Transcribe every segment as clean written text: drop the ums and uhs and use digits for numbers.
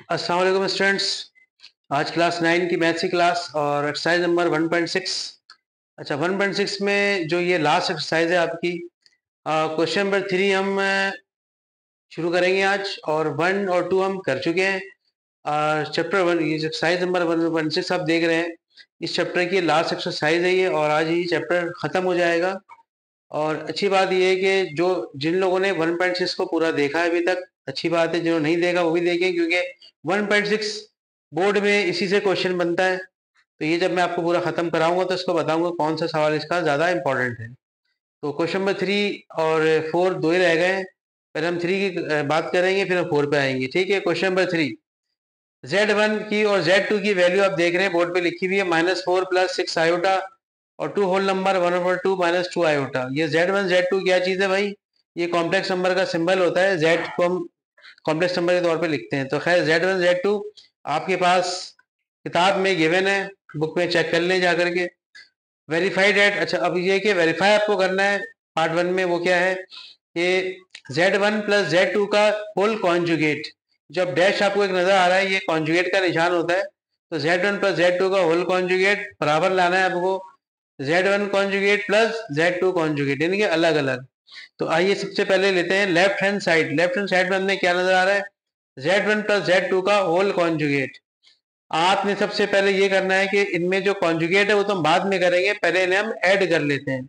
अस्सलाम वालेकुम स्टूडेंट्स। आज क्लास 9 की मैथ्स की क्लास और एक्सरसाइज नंबर 1.6। अच्छा, 1.6 में जो ये लास्ट एक्सरसाइज है आपकी, क्वेश्चन नंबर 3 हम शुरू करेंगे आज, और 1 और 2 हम कर चुके हैं। चैप्टर 1 ये एक्सरसाइज नंबर 1.6 आप देख रहे हैं, इस चैप्टर की लास्ट एक्सरसाइज है ये, और आज ये चैप्टर ख़त्म हो जाएगा। और अच्छी बात ये है कि जो जिन लोगों ने 1.6 को पूरा देखा है अभी तक, अच्छी बात है। जिन्होंने नहीं देखा वो भी देखें, क्योंकि 1.6 बोर्ड में इसी से क्वेश्चन बनता है। तो ये जब मैं आपको पूरा खत्म कराऊंगा तो इसको बताऊंगा कौन सा सवाल इसका ज़्यादा इंपॉर्टेंट है। तो क्वेश्चन नंबर 3 और 4 दो ही रह गए हैं। पहले हम 3 की बात करेंगे, फिर हम 4 पे आएंगे। ठीक है, क्वेश्चन नंबर 3, Z1 की और Z2 की वैल्यू आप देख रहे हैं बोर्ड पे लिखी हुई है -4 + 6 आयोटा और 2 होल नंबर 1/2 - 2 आयोटा। ये Z1 Z2 क्या चीज़ है भाई? ये कॉम्प्लेक्स नंबर का सिंबल होता है। Z को हम कॉम्प्लेक्स नंबर के तौर पे लिखते हैं। तो खैर Z1 Z2 आपके पास किताब में गिवन है, बुक में चेक कर लें जा करके। वेरीफाइड एट, अच्छा अब ये कि वेरीफाई आपको करना है पार्ट 1 में। वो क्या है कि Z1 + Z2 का होल कॉन्जुगेट। जब डैश आपको एक नजर आ रहा है, ये कॉन्जुगेट का निशान होता है। तो Z1 + Z2 का होल कॉन्जुगेट बराबर लाना है आपको Z1 कॉन्जुगेट + Z2 कॉन्जुगेट, यानी कि अलग अलग। तो आइए सबसे पहले लेते हैं left hand side. Left hand side में हमने क्या नजर आ रहा है? Z1 + Z2 का होल कॉन्जुगेट। आपने सबसे पहले ये करना है कि इनमें जो कॉन्जुगेट है वो तो हम बाद में करेंगे, पहले इन्हें हम ऐड कर लेते हैं।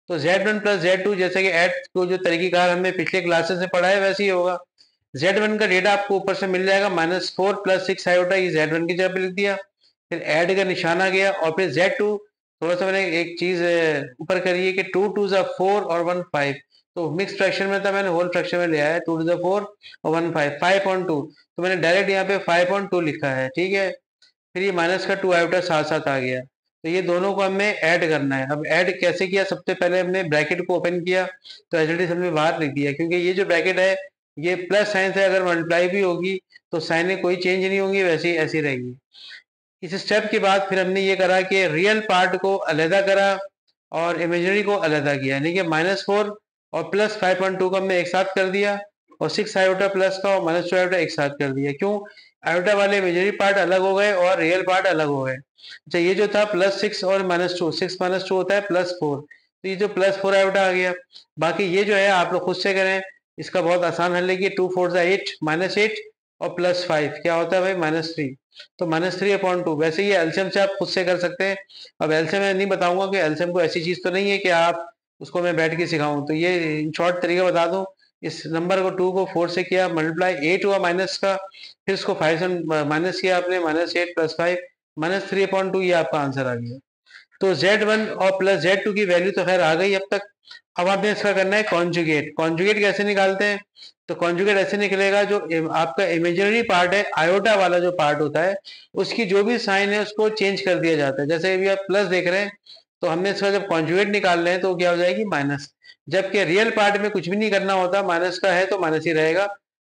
तो Z1 + Z2 जैसे कि ऐड को जो तरीकेकार हमने पिछले क्लासेस में पढ़ा है वैसे ही होगा। Z1 का डेटा आपको ऊपर से मिल जाएगा -4 + 6 आयोटा, ये Z1 की जगह पे लिख दिया। फिर ऐड का निशान आ गया, और फिर Z2 थोड़ा सा मैंने एक चीज ऊपर करी है कि 2 2 = 4 और 1 5। तो मिक्स फ्रैक्शन में था, मैंने होल फ्रैक्शन में ले आया 2 2 = 4 और 1 5 5.2। तो मैंने डायरेक्ट यहाँ पे 5.2 लिखा है। ठीक है, फिर ये माइनस का 2 आयोटा साथ साथ आ गया। तो ये दोनों को हमें ऐड करना है। अब ऐड कैसे किया? सबसे पहले हमने ब्रैकेट को ओपन किया, तो एज इट इज हमने बाहर लिख दिया, क्योंकि ये जो ब्रैकेट है ये प्लस साइन से अगर मल्टीप्लाई भी होगी तो साइन में कोई चेंज नहीं होगी, वैसे ही ऐसी रहेगी। इस स्टेप के बाद फिर हमने ये करा कि रियल पार्ट को अलहदा करा और इमेजिनरी को अलहदा किया, यानी कि -4 और +5.2 को हमने एक साथ कर दिया, और 6 आयोटा प्लस का और -2 आयोटा एक साथ कर दिया। क्यों? आयोटा वाले इमेजिनरी पार्ट अलग हो गए और रियल पार्ट अलग हो गए। अच्छा, ये जो था +6 और -2, 6 - 2 होता है +4, तो ये जो +4 आयोटा आ गया। बाकी ये जो है आप लोग खुद से करें, इसका बहुत आसान हल है कि 2 4 = 8 -8 और +5 क्या होता है भाई? -3। तो -3/2। वैसे ये एलसीएम से आप खुद से कर सकते हैं। अब एलसीएम मैं नहीं बताऊंगा कि एलसीएम को ऐसी चीज तो नहीं है कि आप उसको मैं बैठ के सिखाऊं, तो ये इन शॉर्ट तरीका बता दूं। इस नंबर को 2 को 4 से किया मल्टीप्लाई, 8 हुआ माइनस का, फिर इसको 5 से माइनस किया आपने, -8 + 5 -3/2, ये आपका आंसर आ गया। तो Z1 और +Z2 की वैल्यू तो खैर आ गई अब तक। अब आपने इसका करना है कॉन्जुगेट। कॉन्जुगेट कैसे निकालते हैं? तो कॉन्जुगेट ऐसे निकलेगा, जो आपका इमेजिनरी पार्ट है, आयोटा वाला जो पार्ट होता है, उसकी जो भी साइन है उसको चेंज कर दिया जाता है। जैसे अभी आप प्लस देख रहे हैं, तो हमने इसका जब कॉन्जुगेट निकाल रहे हैं तो क्या हो जाएगी? माइनस। जबकि रियल पार्ट में कुछ भी नहीं करना होता, माइनस का है तो माइनस ही रहेगा।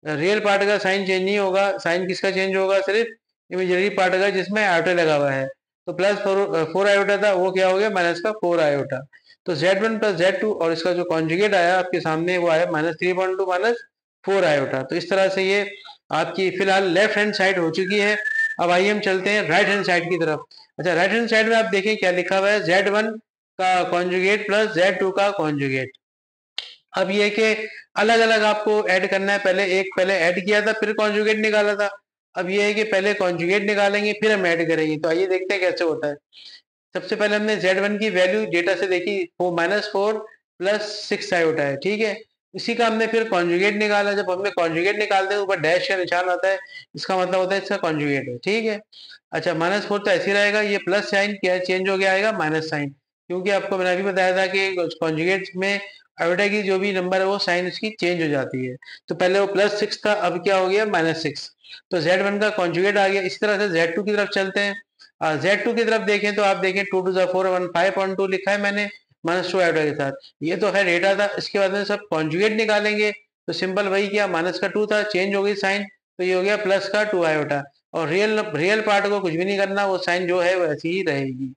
रियल पार्ट का साइन चेंज नहीं होगा। साइन किसका चेंज होगा? सिर्फ इमेजिनरी पार्ट का, जिसमें आयोटा लगा हुआ है। तो +4 आयोटा था, वो क्या हो गया? माइनस का 4 आयोटा। तो Z1 + Z2 और इसका जो कॉन्जुगेट आया आपके सामने, वो आया -3.2 -4 आयोटा। तो इस तरह से ये आपकी फिलहाल लेफ्ट हैंड साइड हो चुकी है। अब आइए हम चलते हैं राइट हैंड साइड की तरफ। अच्छा, राइट हैंड साइड में आप देखें क्या लिखा हुआ है? Z1 का कॉन्जुगेट + Z2 का कॉन्जुगेट। अब ये कि अलग अलग आपको ऐड करना है। पहले ऐड किया था, फिर कॉन्जुगेट निकाला था। अब ये है कि पहले कॉन्जुगेट निकालेंगे, फिर हम ऐड करेंगे। तो आइए देखते हैं कैसे होता है। सबसे पहले हमने Z1 की वैल्यू डेटा से देखी, वो -4 + 6 आयोटा है। ठीक है, इसी का हमने फिर कॉन्जुगेट निकाला। जब हमने कॉन्जुगेट निकालते हैं, ऊपर डैश का निशान आता है, इसका मतलब होता है इसका कॉन्जुगेट है। ठीक है, अच्छा -4 तो ऐसे ही रहेगा, ये प्लस साइन क्या चेंज हो गया, आएगा माइनस साइन, क्योंकि आपको मैंने अभी बताया था कि कॉन्जुगेट में आयोटा की जो भी नंबर है वो साइन उसकी चेंज हो जाती है। तो पहले वो +6 था, अब क्या हो गया? -6। तो Z1 का कॉन्जुगेट आ गया। इसी तरह से Z2 की तरफ चलते हैं। Z2 की तरफ देखें तो आप देखें 2 2 = 4 1 5.2 लिखा है मैंने -2 आयोटा के साथ। ये तो खैर डेटा था। इसके बाद में सब कॉन्जुगेट निकालेंगे, तो सिंपल वही किया, माइनस का 2 था, चेंज हो गई साइन, तो ये हो गया प्लस का 2 आयोटा। और रियल पार्ट को कुछ भी नहीं करना, वो साइन जो है वो ऐसी ही रहेगी।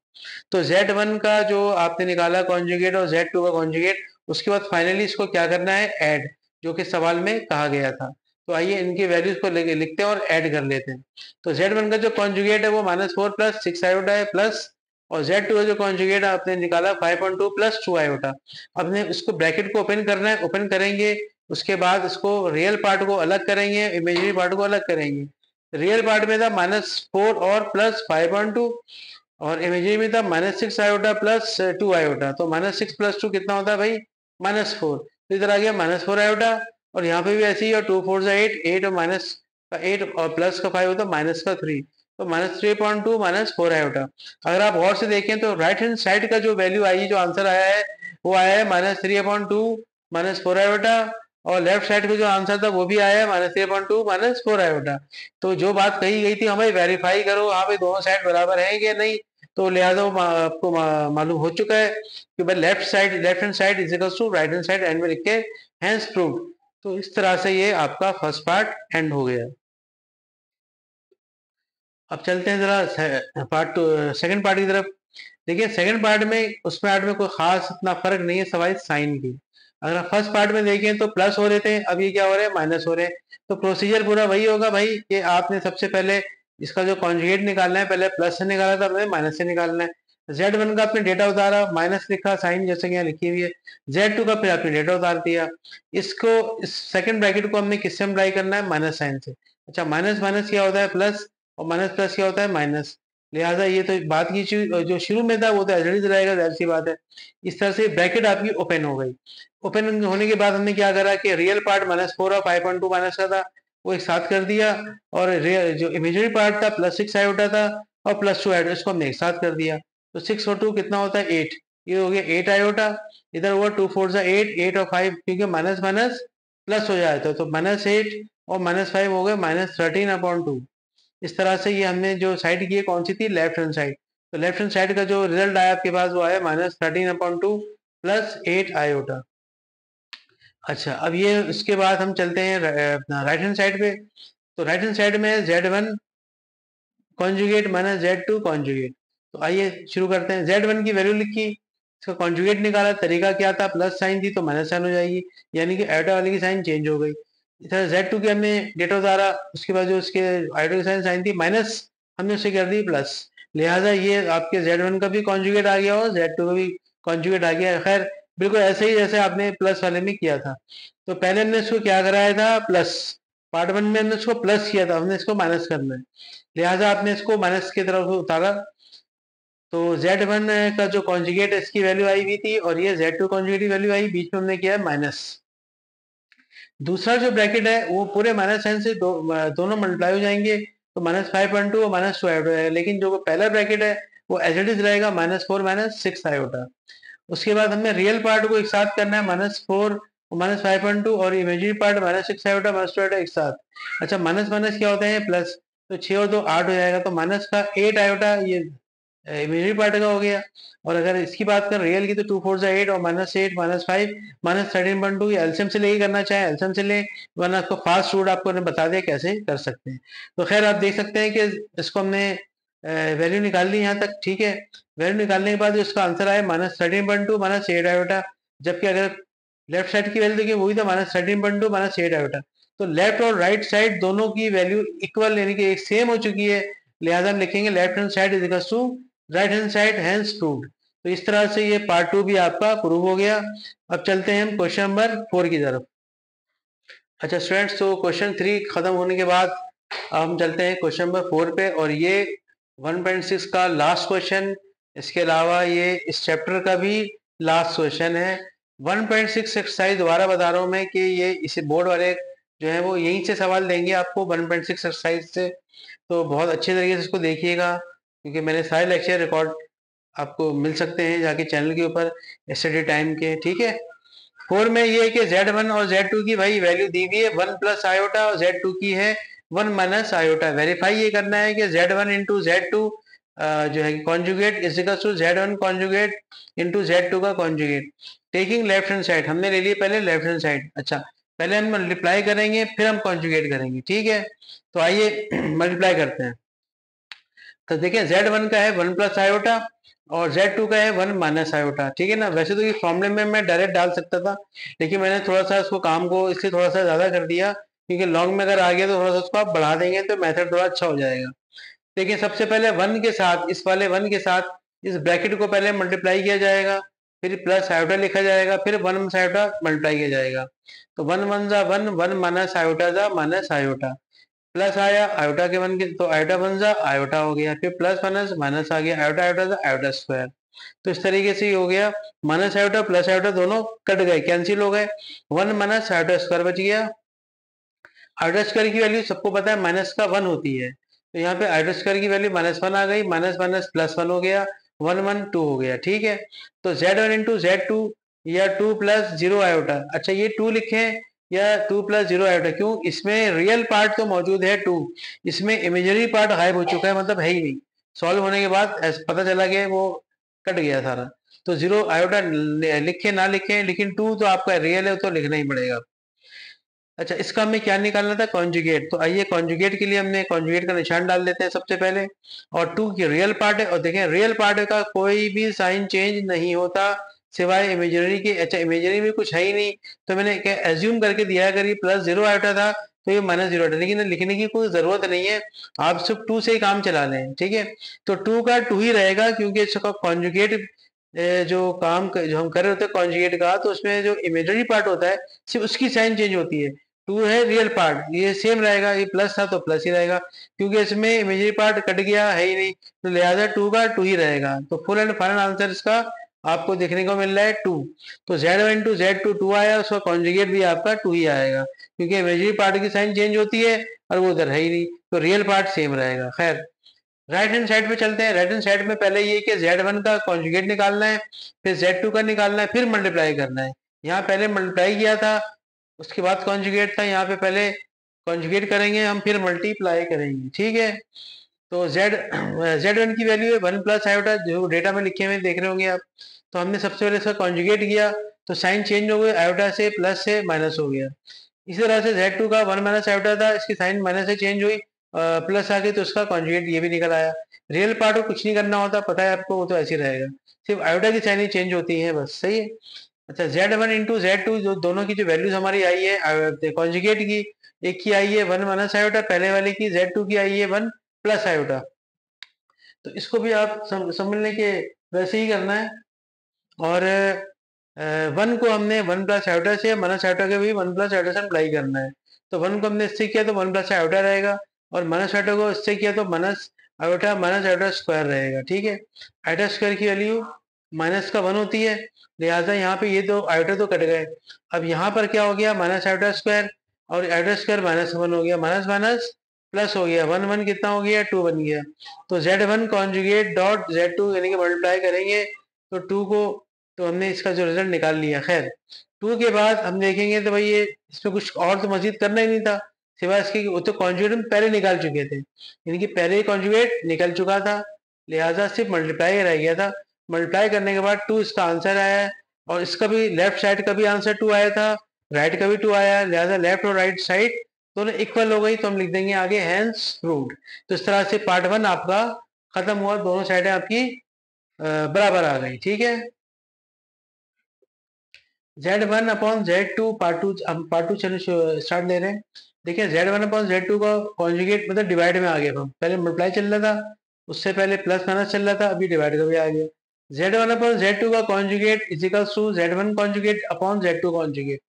तो Z1 का जो आपने निकाला कॉन्जुगेट और Z2 का कॉन्जुगेट, उसके बाद फाइनली इसको क्या करना है? ऐड, जो कि सवाल में कहा गया था। तो आइए इनकी वैल्यूज को लिखते हैं और ऐड कर लेते हैं। तो Z1 का जो कॉन्जुगेट है वो -4 प्लस 6 आयोटा है प्लस, और Z2 का जो कॉन्जुगेट आपने निकाला 5.2 प्लस 2 आयोटा। अब ने इसको ब्रैकेट को ओपन करना है, ओपन करेंगे, उसके बाद इसको रियल पार्ट को अलग करेंगे, इमेजिनरी पार्ट को अलग करेंगे। रियल पार्ट में था -4 और प्लस 5.2, और इमेजिनरी में था -6 आयोटा प्लस 2 आयोटा। तो -6 प्लस 2 कितना होता है भाई? -4। तो इधर आ गया -4 आयोटा, और यहाँ पे भी ऐसे ही, और 2 4 8, 8 और माइनस का 8 और प्लस का 5 होता है माइनस का 3, तो -3.2 -4 आयोटा। अगर आप गौर से देखें तो राइट हैंड साइड का जो वैल्यू आई, जो आंसर आया है वो आया है -3.2 -4 आयोटा, और लेफ्ट साइड का जो आंसर था वो भी आया है -3.2 -4 आयोटा। तो जो बात कही गई थी हमें वेरीफाई करो हाँ भाई दोनों साइड बराबर है या नहीं, तो लिहाजा वो आपको मालूम हो चुका है कि भाई left hand side is equal to right hand side, end में लिख के हैंस प्रूव्ड। तो इस तरह से ये आपका फर्स्ट पार्ट एंड हो गया। अब चलते हैं जरा पार्ट सेकंड पार्ट की तरफ। देखिए सेकंड पार्ट में, उस पार्ट में कोई खास इतना फर्क नहीं है सवाई साइन की। अगर आप फर्स्ट पार्ट में देखें तो प्लस हो रहे थे, अब ये क्या हो रहे हैं? माइनस हो रहे हैं। तो प्रोसीजर पूरा वही होगा भाई कि आपने सबसे पहले इसका जो कॉन्जुगेट निकालना है, पहले प्लस से निकाला था, हमें माइनस से निकालना है। Z1 का आपने डेटा उतारा, माइनस लिखा साइन जैसे कि यहाँ लिखी हुई है। Z2 का फिर आपने डेटा उतार दिया। इसको, इस सेकंड ब्रैकेट को हमने किससे अप्लाई करना है? माइनस साइन से। अच्छा, माइनस माइनस क्या होता है? प्लस, और माइनस प्लस क्या होता है? माइनस। लिहाजा ये तो बात की जो शुरू में था वो तो एज इट इज रहेगा, जाहिर सी बात है। इस तरह से ब्रैकेट आपकी ओपन हो गई। ओपन होने के बाद हमने क्या करा कि रियल पार्ट -4 और 5.2 माइनस का था वो एक साथ कर दिया, और जो इमेजिनरी पार्ट था +6 आयोटा था और +2 आयोटा, इसको हमने एक साथ कर दिया। तो 6 और 2 कितना होता है? 8। ये हो गया 8 आयोटा। इधर हुआ 2 4 8, 8 और 5, क्योंकि माइनस माइनस प्लस हो जाता है, तो -8 और -5 हो गए -13/2। इस तरह से ये हमने जो साइड की है कौन सी थी? Left hand side. तो लेफ्ट हैंड साइड का जो रिजल्ट आया आपके पास वो आया -13/2 प्लस 8 आयोटा। अच्छा, अब ये इसके बाद हम चलते हैं अपना राइट हैंड साइड पे। तो राइट हैंड साइड में Z1 कॉन्जुगेट -Z2 कॉन्जुगेट। तो आइए शुरू करते हैं। Z1 की वैल्यू लिखी, इसका कॉन्जुगेट निकाला। तरीका क्या था? प्लस साइन थी तो माइनस साइन हो जाएगी, यानी कि आयोटा वाले की साइन चेंज हो गई। इस तरह Z2 की हमने डेटा उतारा, उसके बाद जो उसके आयोटा की साइन थी माइनस, हमने उसे कर दी प्लस। लिहाजा ये आपके Z1 का भी कॉन्जुगेट आ गया और Z2 का भी कॉन्जुगेट आ गया। खैर बिल्कुल ऐसे ही जैसे आपने प्लस वाले में किया था। तो पहले हमने इसको क्या कराया था? प्लस। पार्ट 1 में हमने इसको प्लस किया था, हमने इसको माइनस करना है, लिहाजा आपने इसको माइनस की तरफ उतारा। तो Z1 का जो कॉन्जुगेट इसकी वैल्यू आई हुई थी, और ये Z2 कॉन्जुगेट की वैल्यू आई, बीच में हमने किया है माइनस। दूसरा जो ब्रैकेट है वो पूरे माइनस साइन से दोनों मल्टीप्लाई हो जाएंगे, तो -5.2 और -2 आयोटा रहेगा। लेकिन जो पहला ब्रैकेट है वो एज इट इज रहेगा -4 -6 आयोटा। उसके बाद हमें रियल पार्ट को एक साथ करना है, -4 और -5.2, और इमेजिनरी पार्ट -6 आयोटा -2 आयोटा एक साथ। अच्छा, माइनस माइनस क्या होते हैं? प्लस। तो 6 और 2 8 हो जाएगा, तो माइनस का 8 आयोटा ये इमेजिनरी पार्ट का हो गया। और अगर इसकी बात करें रियल की, तो 2 4 8 और -8 -5 -13.2, एलसीएम से लेके करना चाहे एलसीएम से ले, वरना आपको फास्ट रूट आपको बता दिया कैसे कर सकते हैं। तो खैर आप देख सकते हैं कि इसको हमने वैल्यू निकाल ली यहाँ तक, ठीक है। वैल्यू निकालने के बाद इसका आंसर आया -13.2 -8 आयोटा, जबकि अगर लेफ्ट साइड की वैल्यू देखिए वही था -13.2 -8 आयोटा। तो लेफ्ट और राइट साइड दोनों की वैल्यू इक्वल यानी कि एक सेम हो चुकी है, लिहाजा हम लिखेंगे left hand side is equal to right hand side, hence proved. तो इस तरह से ये पार्ट 2 भी आपका प्रूव हो गया। अब चलते हैं हम क्वेश्चन नंबर 4 की तरफ। अच्छा स्टूडेंट्स, तो क्वेश्चन 3 खत्म होने के बाद हम चलते हैं क्वेश्चन नंबर 4 पे, और ये 1.6 का लास्ट क्वेश्चन, इसके अलावा ये इस चैप्टर का भी लास्ट क्वेश्चन है। 1.6 एक्सरसाइज दोबारा बता रहा हूँ मैं कि ये इसे बोर्ड वाले जो है वो यहीं से सवाल देंगे आपको 1.6 एक्सरसाइज से। तो बहुत अच्छे तरीके से इसको देखिएगा, क्योंकि मेरे सारे लेक्चर रिकॉर्ड आपको मिल सकते हैं जाके चैनल के ऊपर स्टडी टाइम के, ठीक है। 4 में ये है कि Z1 और Z2 की भाई वैल्यू दी हुई है 1 प्लस आयोटा, और Z2 की है 1 माइनस आयोटा। वेरीफाई ये करना है कि Z1 इंटू Z2 जो है conjugate is equal to Z1 conjugate into Z2 का conjugate, taking left hand side. हमने ले लिया पहले लेफ्ट हैंड साइड। अच्छा, पहले हम मल्टीप्लाई करेंगे फिर हम कॉन्जुगेट करेंगे, ठीक है। तो आइए मल्टीप्लाई करते हैं। तो देखिए Z1 का है 1 प्लस आयोटा और Z2 का है 1 माइनस आयोटा, ठीक है ना। वैसे तो ये फॉर्मूले में मैं डायरेक्ट डाल सकता था, लेकिन मैंने थोड़ा सा इसको काम को इसलिए थोड़ा सा ज्यादा कर दिया क्योंकि लॉन्ग में अगर आ गया तो थोड़ा सा उसको आप बढ़ा देंगे तो मेथड थोड़ा अच्छा हो जाएगा। देखिए सबसे पहले 1 के साथ, इस वाले 1 के साथ इस ब्रैकेट को पहले मल्टीप्लाई किया जाएगा, फिर प्लस आयोटा लिखा जाएगा, फिर 1 आयोटा मल्टीप्लाई किया जाएगा। तो 1 1 जा 1, 1 माइनस आयोटा जा माइनस आयोटा, प्लस आया आयोटा के 1 के, तो आयोटा 1 जा आयोटा हो गया, फिर प्लस माइनस माइनस आ गया, आयोटा आयोटा जा आयोटा स्क्वायर। तो इस तरीके से ही हो गया, माइनस आयोटा प्लस आयोटा दोनों कट गए, कैंसिल हो गए, 1 माइनस आयोटा स्क्वायर बच गया। आयोटा स्क्वायर की वैल्यू सबको पता है माइनस का 1 होती है, तो यहाँ पे आयोटा स्क्वायर की वैल्यू -1 आ गई, माइनस माइनस प्लस 1 हो गया, 1 1 2 हो गया। ठीक है, तो Z1 इंटू Z2 या 2 प्लस 0 आयोटा, अच्छा ये 2 लिखें या 2 प्लस 0 आयोटा, क्यों? इसमें रियल पार्ट तो मौजूद है 2, इसमें इमेजरी पार्ट गायब हो चुका है, मतलब है ही नहीं। सॉल्व होने के बाद पता चला कि वो कट गया सारा। तो 0 आयोटा लिखे ना लिखे, लेकिन 2 तो आपका रियल है तो लिखना ही पड़ेगा। अच्छा, इसका हमें क्या निकालना था? कॉन्जुगेट। तो आइए कॉन्जुगेट के लिए हमने कॉन्जुगेट का निशान डाल देते हैं सबसे पहले, और 2 की रियल पार्ट है, और देखें रियल पार्ट का कोई भी साइन चेंज नहीं होता सिवाय इमेजिनरी के। अच्छा, इमेजिनरी में कुछ है ही नहीं, तो मैंने क्या एज्यूम करके दिया, अगर ये प्लस 0 आयोटा था तो ये माइनस 0 आयोटा, लेकिन लिखने की कोई जरूरत नहीं है, आप सिर्फ 2 से ही काम चला लें। ठीक है, तो 2 का 2 ही रहेगा, क्योंकि इसका कॉन्जुगेट जो हम कर रहे होते हैं कॉन्जुगेट का, तो उसमें जो इमेजिनरी पार्ट होता है सिर्फ उसकी साइन चेंज होती है। 2 है रियल पार्ट, ये सेम रहेगा, ये प्लस था तो प्लस ही रहेगा, क्योंकि इसमें इमेजिनरी पार्ट कट गया है ही नहीं, तो लिहाजा 2 का 2 ही रहेगा। तो फुल एंड फाइनल आंसर इसका आपको देखने को मिल रहा है 2। तो Z1 इंटू Z2 2 आया, उसका कॉन्जुगेट भी आपका 2 ही आएगा, क्योंकि इमेजिनरी पार्ट की साइन चेंज होती है और वो उधर है ही नहीं, तो रियल पार्ट सेम रहेगा। खैर, राइट हैंड साइड पे चलते हैं। राइट हैंड साइड में पहले ये कि Z1 का कॉन्जुगेट निकालना है, फिर Z2 का निकालना है, फिर मल्टीप्लाई करना है। यहाँ पहले मल्टीप्लाई किया था, उसके बाद कॉन्जुगेट था, यहाँ पे पहले कॉन्जुगेट करेंगे हम, फिर मल्टीप्लाई करेंगे। ठीक है, तो Z1 की वैल्यू है 1 प्लस आयोटा, जो डेटा में लिखे हुए देख रहे होंगे आप। तो हमने सबसे पहले इसका कॉन्जुगेट किया, तो साइन चेंज हो गया, आयोटा से प्लस से माइनस हो गया। इसी तरह से Z2 का 1 माइनस आयोटा था, इसकी साइन माइनस से चेंज हुई, प्लस आ गई, तो उसका कॉन्जुगेट ये भी निकल आया। रियल पार्ट को कुछ नहीं करना होता, पता है आपको, वो तो ऐसे ही रहेगा, सिर्फ आयोटा की साइन चेंज होती है बस। सही है। अच्छा, Z1 इंटू Z2 जो दोनों की जो वैल्यूज हमारी आई है कॉन्जुगेट की, एक की आई है 1 माइनस आयोटा, पहले वाले की Z2 की आई है 1 प्लस आयोटा। तो इसको भी आप समझने के वैसे ही करना है, और 1 को हमने 1 प्लस आयोटा से, माइनस आयोटा के भी 1 प्लस आयोटा से अप्लाई करना है। तो 1 को हमने इससे किया तो 1 प्लस आयोटा रहेगा, और माइनस आयोटा को इससे किया तो माइनस आयोटा स्क्वायर रहेगा। ठीक है, आयोटा स्क्वायर की वैल्यू माइनस का 1 होती है, लिहाजा यहाँ पे ये दो आयोटा तो कट गए। अब यहाँ पर क्या हो गया? माइनस आयोटा स्क्वायर, और आयोटा स्क्वायर -1 हो गया, माइनस माइनस प्लस हो गया, 1 1 कितना हो गया? 2 बन गया। तो Z1 कॉन्जुगेट डॉट Z2 यानी कि मल्टीप्लाई करेंगे तो 2 को, तो हमने इसका जो रिजल्ट निकाल लिया। खैर, 2 के बाद हम देखेंगे तो भाई ये इसमें कुछ और तो मजीद करना ही नहीं था, सिवाय इसके वो तो कॉन्जुगेट हम पहले निकाल चुके थे, यानी कि पहले ही कॉन्जुगेट निकल चुका था, लिहाजा सिर्फ मल्टीप्लाई रह गया था। मल्टीप्लाई करने के बाद 2 इसका आंसर आया है, और इसका भी लेफ्ट साइड का भी आंसर 2 आया था, राइट का भी 2 आया, लिहाजा लेफ्ट और राइट साइड दोनों इक्वल हो गई, तो हम लिख देंगे आगे हैंस प्रूव्ड। तो इस तरह से पार्ट 1 आपका खत्म हुआ, दोनों साइडें आपकी बराबर आ गई। ठीक है, Z1 अपॉन Z2 पार्ट 2, हम पार्ट 2 चलो स्टार्ट ले रहे हैं। देखिए Z1 अपॉन Z2 का कॉन्जुगेट मतलब डिवाइड में आ गया, हम पहले मल्टीप्लाई चल रहा था, उससे पहले प्लस माइनस चल रहा था, अभी डिवाइड का भी आ गया। Z1 अपॉन Z2 का conjugate is equals to Z1 conjugate upon Z2 conjugate.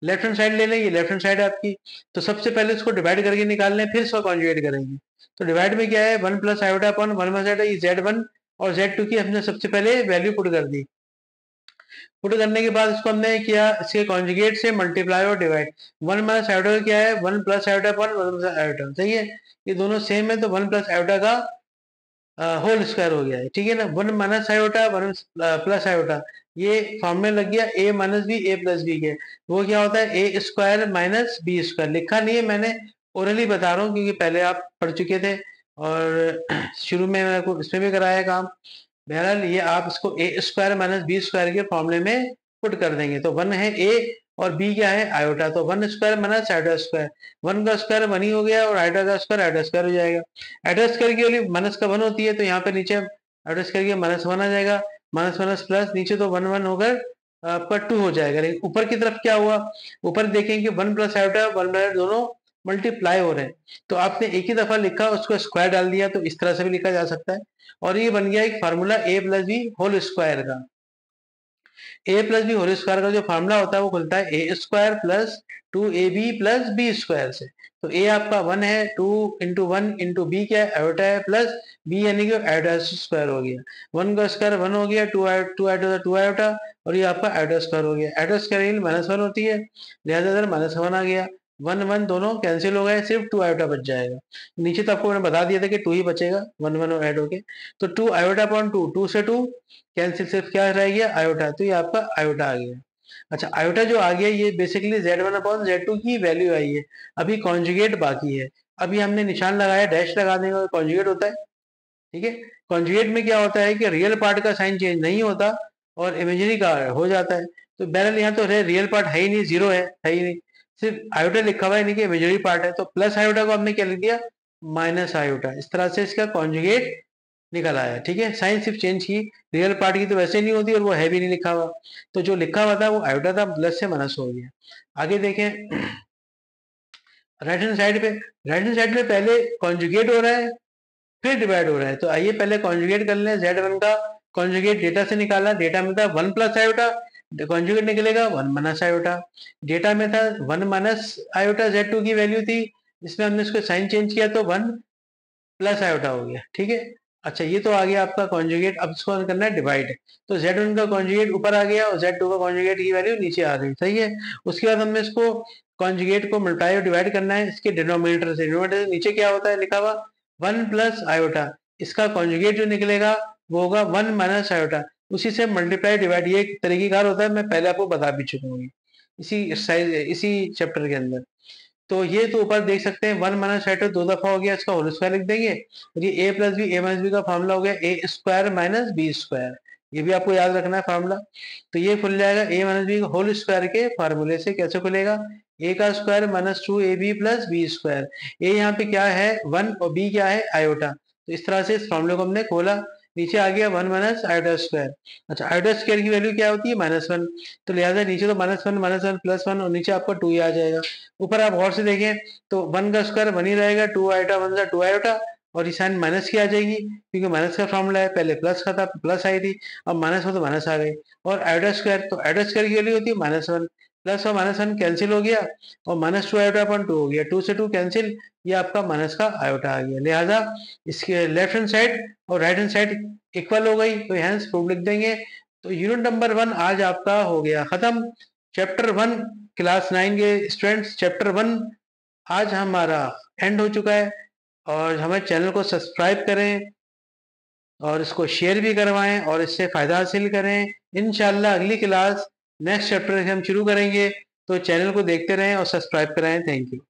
Left hand side ले लें, ये लेफ्ट हैंड साइड है आपकी, तो सबसे पहले इसको डिवाइड करके निकाल लें, फिर इसको कॉन्जुगेट करेंगे। तो डिवाइड में क्या है? 1 plus iota upon 1 minus iota, ये Z1 और Z2 की हमने सबसे पहले वैल्यू पुट कर दी। पुट करने के बाद इसको हमने किया इसके कॉन्जुगेट से मल्टीप्लाई और डिवाइड। 1 माइनस आयोटा क्या है? 1 plus iota upon 1 plus iota. सही है, ये दोनों सेम है, तो 1 प्लस आयोटा का होल स्क्वायर हो गया है। ठीक है ना, 1 माइनस आयोटा 1 प्लस आयोटा, ये फॉर्मूला लग गया a minus B A plus B के। वो क्या होता है? A square minus B square. लिखा नहीं है मैंने, ओरली बता रहा हूँ, क्योंकि पहले आप पढ़ चुके थे और शुरू में मैंने इसमें भी कराया काम। बहरहाल ये आप इसको ए स्क्वायर माइनस बी स्क्वायर के फॉर्मूले में पुट कर देंगे, तो 1 है ए और बी क्या है? आयोटा, तो 1 स्क्वायर माइनस आयोटा स्क्वायर, 1 का स्क्वायर 1 ही हो गया, और आयोटा का स्क्वायर आयोटा स्क्वायर हो जाएगा। आयोटा स्क्वायर की वैल्यू माइनस का 1 होती है, तो यहाँ पे नीचे आयोटा स्क्वायर की -1 आ जाएगा, माइनस माइनस प्लस, नीचे तो 1 1 होकर आपका 2 हो जाएगा। लेकिन ऊपर की तरफ क्या हुआ? ऊपर देखेंगे 1 प्लस आयोटा 1 प्लस दोनों मल्टीप्लाई हो रहे हैं। तो आपने एक ही दफा लिखा, उसको स्क्वायर डाल दिया, तो इस तरह से भी लिखा जा सकता है। और ये बन गया एक formula a plus B whole square का। a plus B whole square का जो फार्मूला होता है वो खुलता है A square plus 2ab plus B square से। तो a आपका 1 है, 2 इंटू 1 इंटू बी क्या है, आयोटा है, प्लस b यानी कि आयोटा स्क्वायर हो गया। 1 का स्क्वायर 1 हो गया, 2 आयोटा 2 आयोटा, और ये आपका आयोटा स्क्वायर हो गया। आयोटा स्क्वायर -1 होती है, लिहाजा इधर -1 आ गया। 1 1 दोनों कैंसिल हो गए, सिर्फ 2 आयोटा बच जाएगा। नीचे तो आपको मैंने बता दिया था कि 2 ही बचेगा, 1 1 और ऐड होके। तो 2 आयोटा अपॉन 2, 2 से 2 कैंसिल, सिर्फ क्या रह गया, आयोटा। तो ये आपका आयोटा आ गया। अच्छा, आयोटा जो आ गया ये बेसिकली z1 अपॉन z2 की वैल्यू आई है। अभी कॉन्जुगेट बाकी है। अभी हमने निशान लगाया, डैश लगा देंगे, कॉन्जुगेट होता है। ठीक है, कॉन्जुगेट में क्या होता है कि रियल पार्ट का साइन चेंज नहीं होता और इमेजिनरी का हो जाता है। तो बहरहाल यहाँ तो रियल पार्ट है ही नहीं, जीरो है ही नहीं, सिर्फ आयोटा लिखा हुआ है, यानी कि इमेजिनरी पार्ट है। तो प्लस आयोटा को हमने क्या लिख दिया, माइनस आयोटा। इस तरह से इसका कॉन्जुगेट निकल आया। ठीक है, साइन सिर्फ चेंज की, रियल पार्ट की तो वैसे नहीं होती और वो है भी नहीं लिखा हुआ। तो जो लिखा हुआ था वो आयोटा था, प्लस से माइनस हो गया। आगे देखें राइट हैंड साइड पे। राइट हैंड साइड पे पहले कॉन्जुगेट हो रहा है, फिर डिवाइड हो रहा है। तो आइए पहले कॉन्जुगेट कर लें। z1 का कॉन्जुगेट डेटा से निकाला, डेटा में था 1 प्लस आयोटा, कॉन्जुगेट निकलेगा 1 माइनस आयोटा। डेटा में था 1 माइनस आयोटा, z2 की वैल्यू थी, इसमें हमने इसको साइन चेंज किया तो 1 प्लस आयोटा हो गया। ठीक है, अच्छा ये तो आ गया आपका कॉन्जुगेट। अब इसको करना है डिवाइड। तो z1 का कॉन्जुगेट ऊपर आ गया और z2 का कॉन्जुगेट की वैल्यू नीचे आ गई। सही है, उसके बाद हमने इसको कॉन्जुगेट को मल्टीप्लाई और डिवाइड करना है इसके डिनोमिनेटर से। डिनोमिनेटर से नीचे क्या होता है लिखा हुआ 1 प्लस आयोटा, इसका कॉन्जुगेट जो निकलेगा वो होगा 1 माइनस आयोटा। उसी से मल्टीप्लाई डिवाइड, ये एक तरीकेकार होता है, मैं पहले आपको बता भी चुका हूँ इसी चैप्टर के अंदर। तो ये तो ऊपर देख सकते हैं 1 माइनस आयोटा 2 दफा हो गया, इसका होल स्क्वायर लिख देंगे। और ये a plus B, a minus B का फार्मूला हो गया A square minus B square. ये भी आपको याद रखना है फार्मूला। तो ये खुल जाएगा a minus B whole square के फार्मूले से। कैसे खुलेगा, a का square minus 2ab plus B square. a यहाँ पे क्या है 1 और b क्या है आयोटा। तो इस तरह से इस फार्मूले को हमने खोला, नीचे आ गया 1 माइनस आयोटा स्क्वायर। अच्छा, आयोटा स्क्वायर की वैल्यू क्या होती है -1, तो लिहाजा नीचे तो -1 प्लस 1 और नीचे आपका 2 ही आ जाएगा। ऊपर आप गौर से देखें तो 1 का स्क्वायर 1 ही रहेगा, 2 आयोटा 1 सा 2 आयोटा, और ये साइन माइनस की आ जाएगी क्योंकि माइनस का फॉर्मूला है, पहले प्लस का था, प्लस आई थी, अब माइनस हो तो माइनस आ गई। और आयोटा स्क्वायर, तो आयोटा स्क्वायर की वैल्यू होती है -1, प्लस और -1 कैंसिल हो गया और -2 आयोटा अपॉन 2 हो गया, 2 से 2 कैंसिल, ये आपका माइनस का आयोटा आ गया। लिहाजा इसके लेफ्ट हैंड साइड और राइट हैंड साइड इक्वल हो गई, तो हैंस प्रूफ लिख देंगे। तो यूनिट नंबर 1 आज आपका हो गया खत्म। चैप्टर 1 क्लास 9 के स्टूडेंट्स, चैप्टर 1 आज हमारा एंड हो चुका है। और हमारे चैनल को सब्सक्राइब करें और इसको शेयर भी करवाएं और इससे फ़ायदा हासिल करें। इंशाल्लाह अगली क्लास नेक्स्ट चैप्टर से हम शुरू करेंगे, तो चैनल को देखते रहें और सब्सक्राइब कराएं। Thank you.